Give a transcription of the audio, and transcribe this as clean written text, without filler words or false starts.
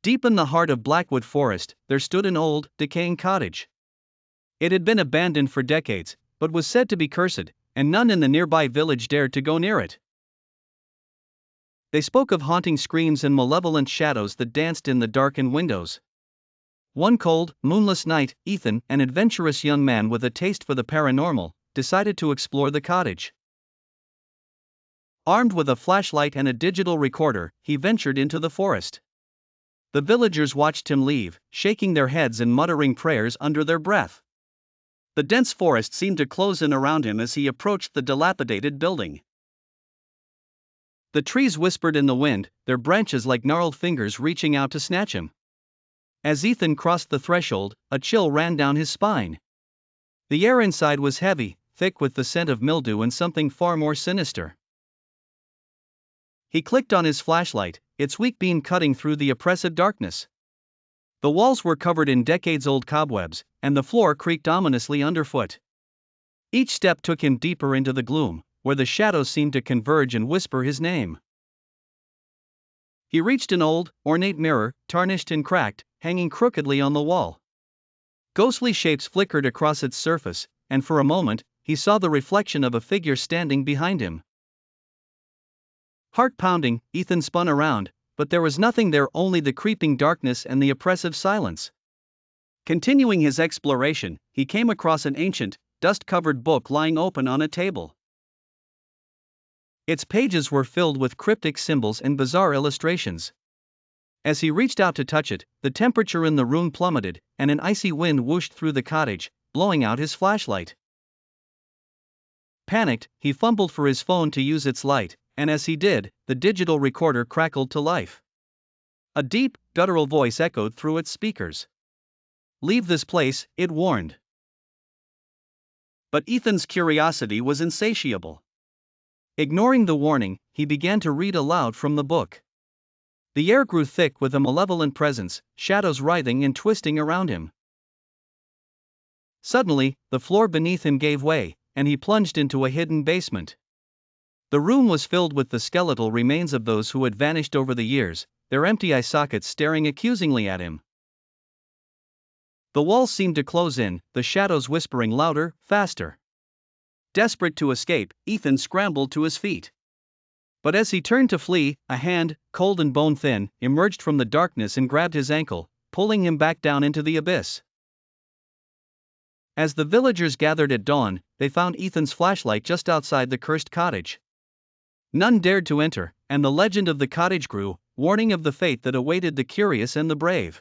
Deep in the heart of Blackwood Forest, there stood an old, decaying cottage. It had been abandoned for decades, but was said to be cursed, and none in the nearby village dared to go near it. They spoke of haunting screams and malevolent shadows that danced in the darkened windows. One cold, moonless night, Ethan, an adventurous young man with a taste for the paranormal, decided to explore the cottage. Armed with a flashlight and a digital recorder, he ventured into the forest. The villagers watched him leave, shaking their heads and muttering prayers under their breath. The dense forest seemed to close in around him as he approached the dilapidated building. The trees whispered in the wind, their branches like gnarled fingers reaching out to snatch him. As Ethan crossed the threshold, a chill ran down his spine. The air inside was heavy, thick with the scent of mildew and something far more sinister. He clicked on his flashlight, its weak beam cutting through the oppressive darkness. The walls were covered in decades-old cobwebs, and the floor creaked ominously underfoot. Each step took him deeper into the gloom, where the shadows seemed to converge and whisper his name. He reached an old, ornate mirror, tarnished and cracked, hanging crookedly on the wall. Ghostly shapes flickered across its surface, and for a moment, he saw the reflection of a figure standing behind him. Heart pounding, Ethan spun around, but there was nothing there, only the creeping darkness and the oppressive silence. Continuing his exploration, he came across an ancient, dust-covered book lying open on a table. Its pages were filled with cryptic symbols and bizarre illustrations. As he reached out to touch it, the temperature in the room plummeted, and an icy wind whooshed through the cottage, blowing out his flashlight. Panicked, he fumbled for his phone to use its light, and as he did, the digital recorder crackled to life. A deep, guttural voice echoed through its speakers. "Leave this place," it warned. But Ethan's curiosity was insatiable. Ignoring the warning, he began to read aloud from the book. The air grew thick with a malevolent presence, shadows writhing and twisting around him. Suddenly, the floor beneath him gave way, and he plunged into a hidden basement. The room was filled with the skeletal remains of those who had vanished over the years, their empty eye sockets staring accusingly at him. The walls seemed to close in, the shadows whispering louder, faster. Desperate to escape, Ethan scrambled to his feet. But as he turned to flee, a hand, cold and bone-thin, emerged from the darkness and grabbed his ankle, pulling him back down into the abyss. As the villagers gathered at dawn, they found Ethan's flashlight just outside the cursed cottage. None dared to enter, and the legend of the cottage grew, warning of the fate that awaited the curious and the brave.